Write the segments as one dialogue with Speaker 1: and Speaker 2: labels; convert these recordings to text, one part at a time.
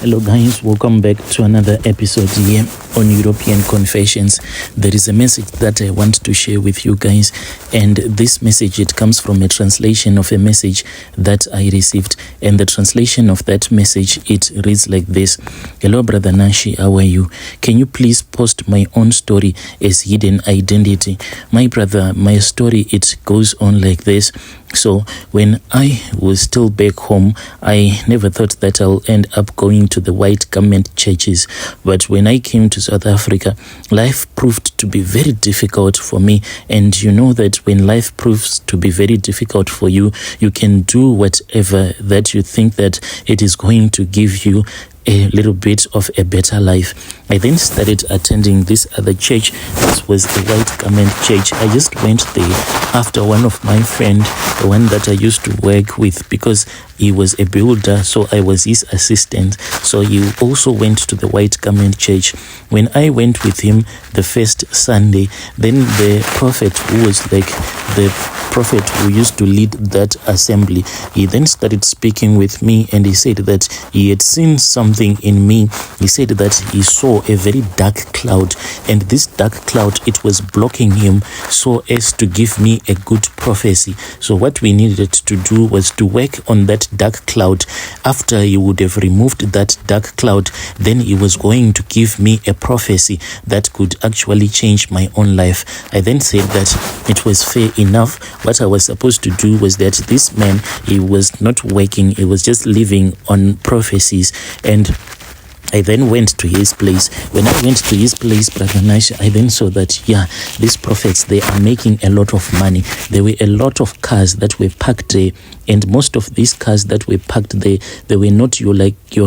Speaker 1: Hello guys, welcome back to another episode here on European Confessions. There is a message that I want to share with you guys, and this message, it comes from a translation of a message that I received, and the translation of that message, it reads like this. Hello brother Nashi, how are you? Can you please post my own story as hidden identity? My brother, my story, it goes on like this. So when I was still back home, I never thought that I'll end up going to the white garment churches. But when I came to South Africa, life proved to be very difficult for me. And you know that when life proves to be very difficult for you, you can do whatever that you think that it is going to give you a little bit of a better life. I then started attending this other church. This was the white garment church. I just went there after one of my friend, the one that I used to work with, because he was a builder, so I was his assistant. So he also went to the white garment church. When I went with him the first Sunday, then the prophet, who was like the prophet who used to lead that assembly, he then started speaking with me, and he said that he had seen something in me. He said that he saw a very dark cloud, and this dark cloud, it was blocking him so as to give me a good prophecy. So what we needed to do was to work on that dark cloud. After he would have removed that dark cloud, then he was going to give me a prophecy that could actually change my own life. I then said that it was fair enough. What I was supposed to do was that this man, he was not working, he was just living on prophecies. And I then went to his place. When I went to his place, Brother Nash, I then saw that, these prophets, they are making a lot of money. There were a lot of cars that were parked there, and most of these cars that were parked there, they were not your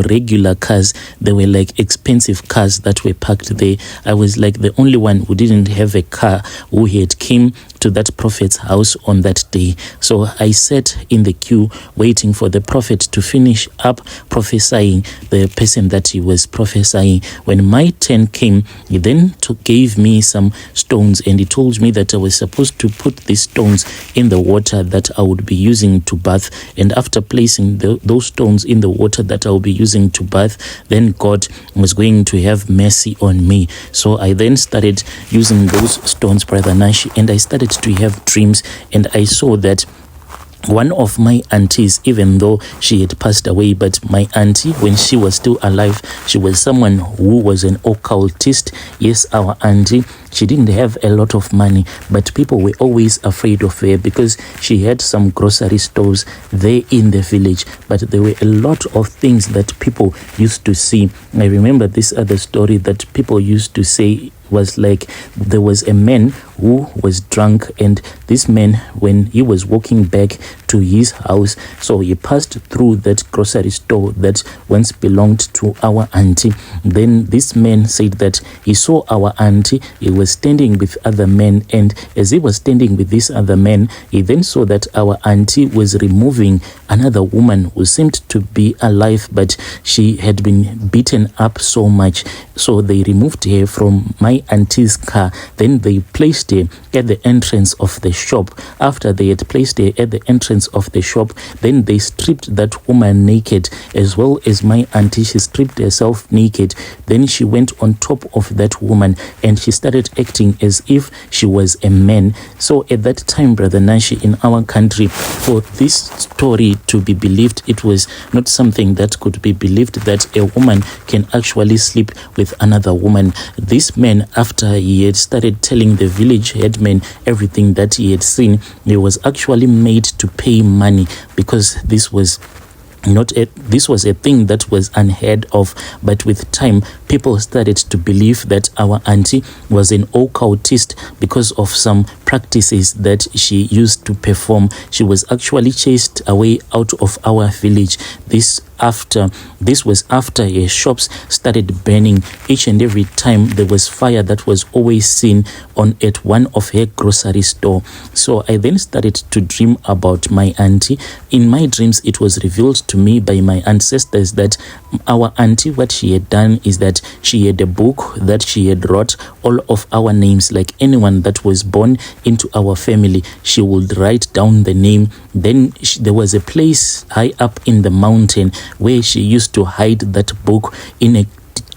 Speaker 1: regular cars. They were like expensive cars that were parked there. I was like the only one who didn't have a car, who had came to that prophet's house on that day. So I sat in the queue waiting for the prophet to finish up prophesying the person that he was prophesying. When my turn came, he then gave me some stones, and he told me that I was supposed to put these stones in the water that I would be using to bath. And after placing those stones in the water that I will be using to bath, then God was going to have mercy on me. So I then started using those stones, Brother Nashi, and I started to have dreams, and I saw that one of my aunties, even though she had passed away, but my auntie, when she was still alive, she was someone who was an occultist. Yes, our auntie, she didn't have a lot of money, but people were always afraid of her because she had some grocery stores there in the village. But there were a lot of things that people used to see. I remember this other story that people used to say was like, there was a man who was drunk, and this man, when he was walking back to his house, so he passed through that grocery store that once belonged to our auntie. Then this man said that he saw our auntie, he was standing with other men, and as he was standing with this other man, he then saw that our auntie was removing another woman who seemed to be alive, but she had been beaten up so much. So they removed her from my auntie's car. Then they placed her at the entrance of the shop. After they had placed her at the entrance of the shop, then they stripped that woman naked, as well as my auntie. She stripped herself naked. Then she went on top of that woman, and she started acting as if she was a man. So at that time, Brother Nashi, in our country, for this story to be believed, it was not something that could be believed, that a woman can actually sleep with another woman. This man, after he had started telling the village headman everything that he had seen, he was actually made to pay money, because this was a thing that was unheard of. But with time, people started to believe that our auntie was an occultist because of some practices that she used to perform. She was actually chased away out of our village. This was after her shops started burning. Each and every time there was fire that was always seen at one of her grocery store. So I then started to dream about my auntie. In my dreams, it was revealed to me by my ancestors that our auntie, what she had done is that she had a book that she had wrote all of our names, like anyone that was born into our family. She would write down the name. Then there was a place high up in the mountain where she used to hide that book in a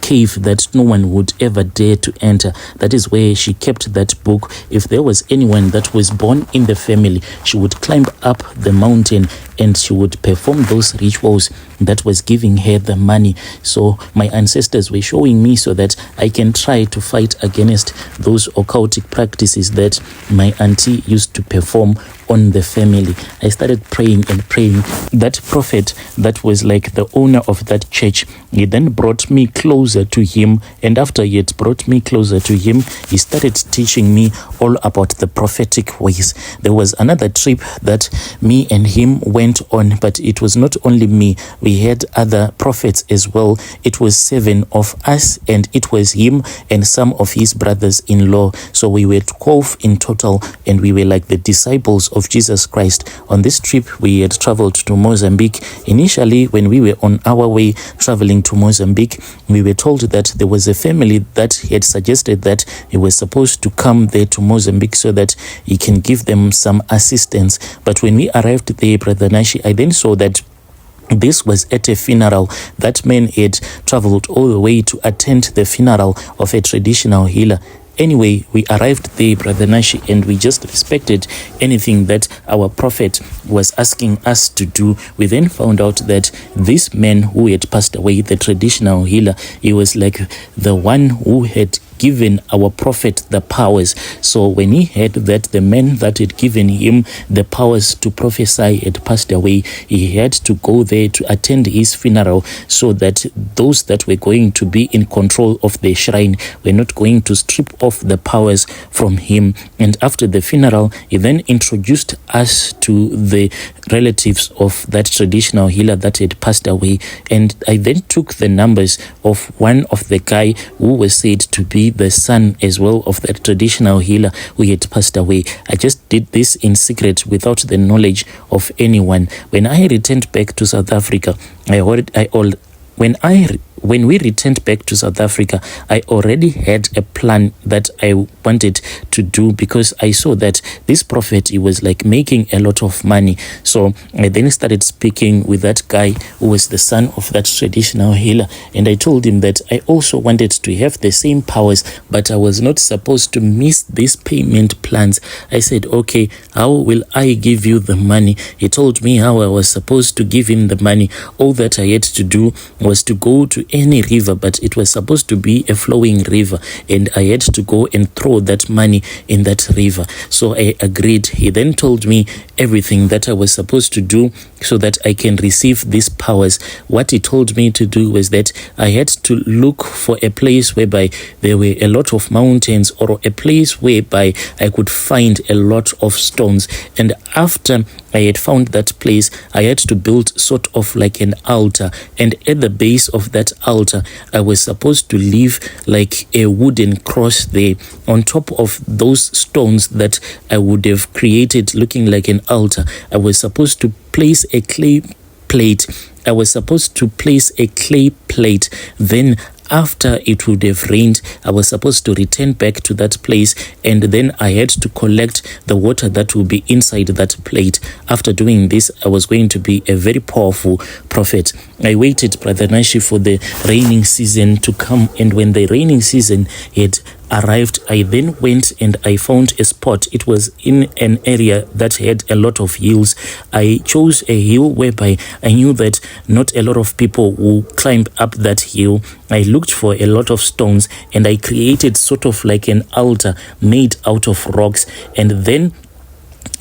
Speaker 1: cave that no one would ever dare to enter. That is where she kept that book. If there was anyone that was born in the family, she would climb up the mountain and she would perform those rituals that was giving her the money. So my ancestors were showing me so that I can try to fight against those occultic practices that my auntie used to perform on the family. I started praying and praying. That prophet that was like the owner of that church, he then brought me closer to him, and after he had brought me closer to him, he started teaching me all about the prophetic ways. There was another trip that me and him went on, but it was not only me. We had other prophets as well. It was 7 of us, and it was him and some of his brothers-in-law. So we were 12 in total, and we were like the disciples of Jesus Christ. On this trip, we had traveled to Mozambique. Initially, when we were on our way traveling to Mozambique, we were told that there was a family that had suggested that he was supposed to come there to Mozambique so that he can give them some assistance. But when we arrived there, Brother Nashi, I then saw that this was at a funeral. That man had traveled all the way to attend the funeral of a traditional healer. Anyway, we arrived there, Brother Nashi, and we just respected anything that our prophet was asking us to do. We then found out that this man who had passed away, the traditional healer, he was like the one who had given our prophet the powers. So when he heard that the man that had given him the powers to prophesy had passed away, he had to go there to attend his funeral so that those that were going to be in control of the shrine were not going to strip off the powers from him. And after the funeral, he then introduced us to the relatives of that traditional healer that had passed away. And I then took the numbers of one of the guy who was said to be the son as well of that traditional healer who had passed away. I just did this in secret without the knowledge of anyone. When I returned back to South Africa, when we returned back to South Africa, I already had a plan that I wanted to do, because I saw that this prophet, he was like making a lot of money. So I then started speaking with that guy who was the son of that traditional healer, and I told him that I also wanted to have the same powers, but I was not supposed to miss these payment plans. I said, okay, how will I give you the money? He told me how I was supposed to give him the money. All that I had to do was to go to any river, but it was supposed to be a flowing river, and I had to go and throw that money in that river. So I agreed. He then told me everything that I was supposed to do so that I can receive these powers. What he told me to do was that I had to look for a place whereby there were a lot of mountains, or a place whereby I could find a lot of stones. And after I had found that place, I had to build sort of like an altar, and at the base of that altar, I was supposed to leave like a wooden cross there. On top of those stones that I would have created looking like an altar, I was supposed to place a clay plate. Then after it would have rained, I was supposed to return back to that place, and then I had to collect the water that will be inside that plate. After doing this, I was going to be a very powerful prophet. I waited, Brother Nashi, for the raining season to come, and when the raining season had arrived, I then went and I found a spot. It was in an area that had a lot of hills. I chose a hill whereby I knew that not a lot of people will climb up that hill. I looked for a lot of stones, and I created sort of like an altar made out of rocks, and then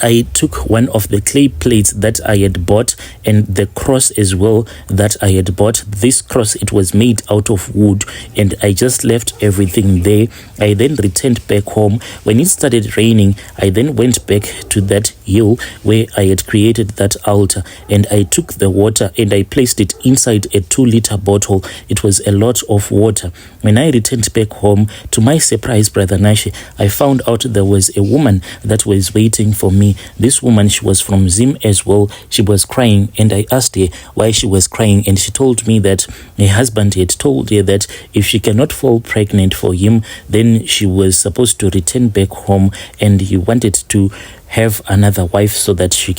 Speaker 1: I took one of the clay plates that I had bought, and the cross as well that I had bought. This cross, it was made out of wood, and I just left everything there. I then returned back home. When it started raining, I then went back to that hill where I had created that altar, and I took the water and I placed it inside a 2-liter bottle. It was a lot of water. When I returned back home, to my surprise, Brother Nashi, I found out there was a woman that was waiting for me. me. This woman, she was from Zim as well. She was crying, and I asked her why she was crying, and she told me that her husband had told her that if she cannot fall pregnant for him, then she was supposed to return back home, and he wanted to have another wife so that he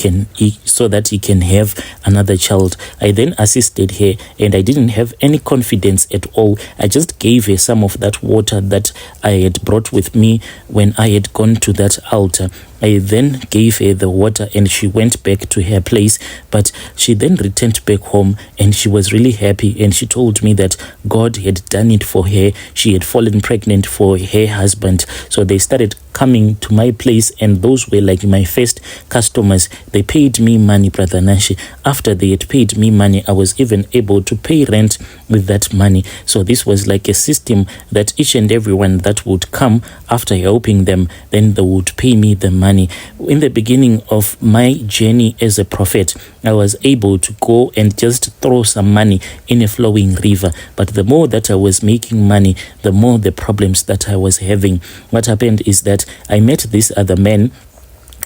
Speaker 1: can have another child. I then assisted her, and I didn't have any confidence at all. I just gave her some of that water that I had brought with me when I had gone to that altar. I then gave her the water, and she went back to her place, but she then returned back home, and she was really happy, and she told me that God had done it for her. She had fallen pregnant for her husband. So they started coming to my place, and those were like my first customers. They paid me money, Brother Nashi. After they had paid me money, I was even able to pay rent with that money. So this was like a system that each and everyone that would come after helping them, then they would pay me the money. In the beginning of my journey as a prophet, I was able to go and just throw some money in a flowing river. But the more that I was making money, the more the problems that I was having. What happened is that I met this other man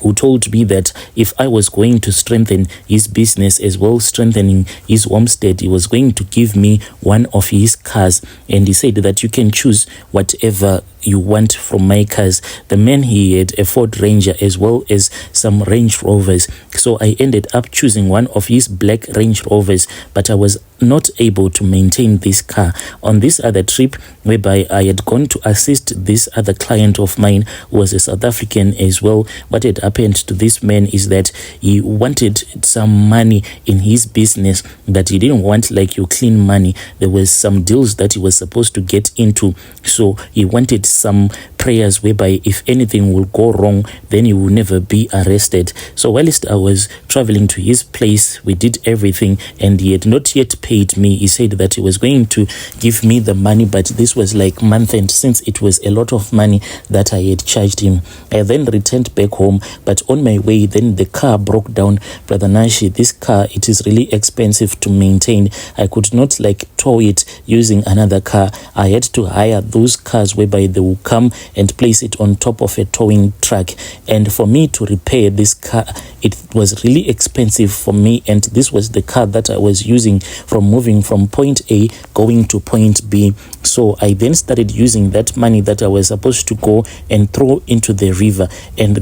Speaker 1: who told me that if I was going to strengthen his business as well, strengthening his homestead, he was going to give me one of his cars. And he said that you can choose whatever you want from my cars. The man, he had a Ford Ranger as well as some Range Rovers. So I ended up choosing one of his black Range Rovers, but I was not able to maintain this car. On this other trip, whereby I had gone to assist this other client of mine who was a South African as well, what had happened to this man is that he wanted some money in his business that he didn't want like your clean money. There was some deals that he was supposed to get into, so he wanted some prayers whereby if anything will go wrong, then he will never be arrested. So whilst I was traveling to his place, we did everything, and he had not yet paid me. He said that he was going to give me the money, but this was like month end, since it was a lot of money that I had charged him. I then returned back home, but on my way, then the car broke down. Brother Nashi, this car, it is really expensive to maintain. I could not like tow it using another car. I had to hire those cars whereby they will come and place it on top of a towing truck. And for me to repair this car, it was really expensive for me, and this was the car that I was using from moving from point A going to point B. So I then started using that money that I was supposed to go and throw into the river, and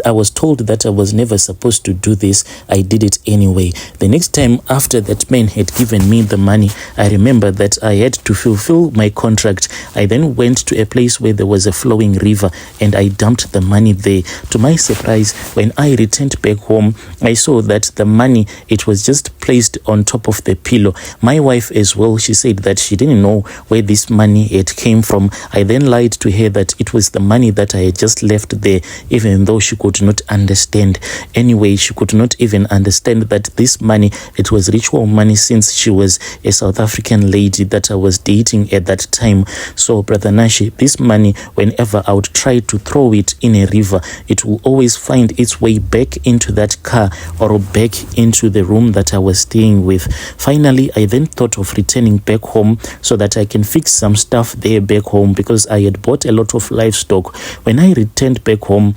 Speaker 1: I was told that I was never supposed to do this. I did it anyway. The next time after that man had given me the money, I remember that I had to fulfill my contract. I then went to a place where there was a flowing river, and I dumped the money there. To my surprise, when I returned back home, I saw that the money, it was just placed on top of the pillow. My wife as well, she said that she didn't know where this money had came from. I then lied to her that it was the money that I had just left there, even though she could not understand. Anyway, she could not even understand that this money, it was ritual money, since she was a South African lady that I was dating at that time. So Brother Nashi, this money, whenever I would try to throw it in a river, it will always find its way back into that car or back into the room that I was staying with. Finally, I then thought of returning back home so that I can fix some stuff there back home, because I had bought a lot of livestock. When I returned back home,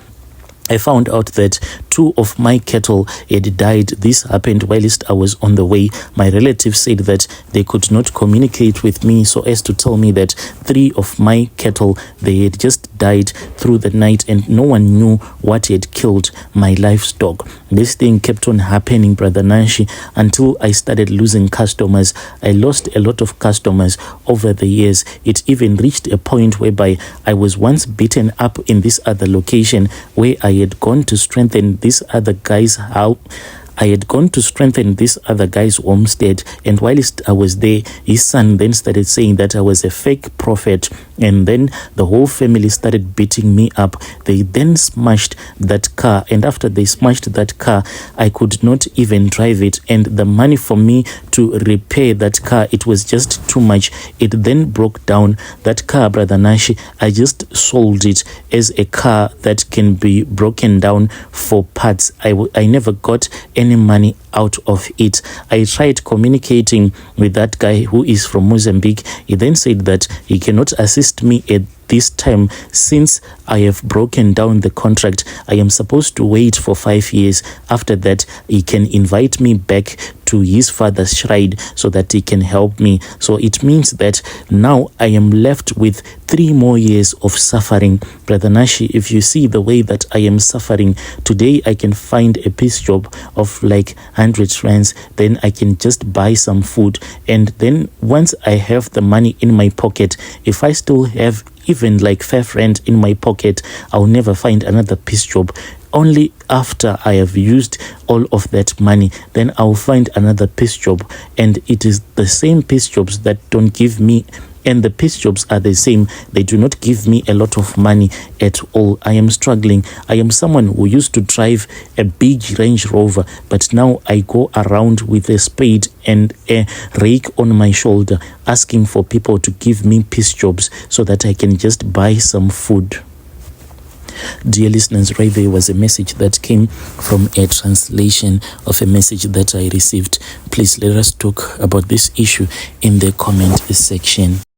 Speaker 1: I found out that 2 of my cattle had died. This happened whilst I was on the way. My relatives said that they could not communicate with me so as to tell me that 3 of my cattle, they had just died through the night, and no one knew what had killed my livestock. This thing kept on happening, Brother Nashi, until I started losing customers. I lost a lot of customers over the years. It even reached a point whereby I was once beaten up in this other location where I had gone to strengthen this other guy's house. I had gone to strengthen this other guy's homestead, and whilst I was there, his son then started saying that I was a fake prophet, and then the whole family started beating me up. They then smashed that car, and after they smashed that car, I could not even drive it, and the money for me to repair that car, it was just too much. It then broke down. That car, Brother Nashi, I just sold it as a car that can be broken down for parts. I never got any money out of it. I tried communicating with that guy who is from Mozambique. He then said that he cannot assist me at this time, since I have broken down the contract, I am supposed to wait for 5 years. After that, he can invite me back to his father's shrine so that he can help me. So it means that now I am left with 3 more years of suffering. Brother Nashi, if you see the way that I am suffering, today I can find a piece job of like 100 rands, then I can just buy some food, and then once I have the money in my pocket, if I still have even like 5 rand in my pocket, I'll never find another piece job. Only after I have used all of that money, then I'll find another piece job. And it is the same piece jobs that don't give me, and the piece jobs are the same. They do not give me a lot of money at all. I am struggling. I am someone who used to drive a big Range Rover, but now I go around with a spade and a rake on my shoulder, asking for people to give me piece jobs so that I can just buy some food. Dear listeners, right there was a message that came from a translation of a message that I received. Please let us talk about this issue in the comment section.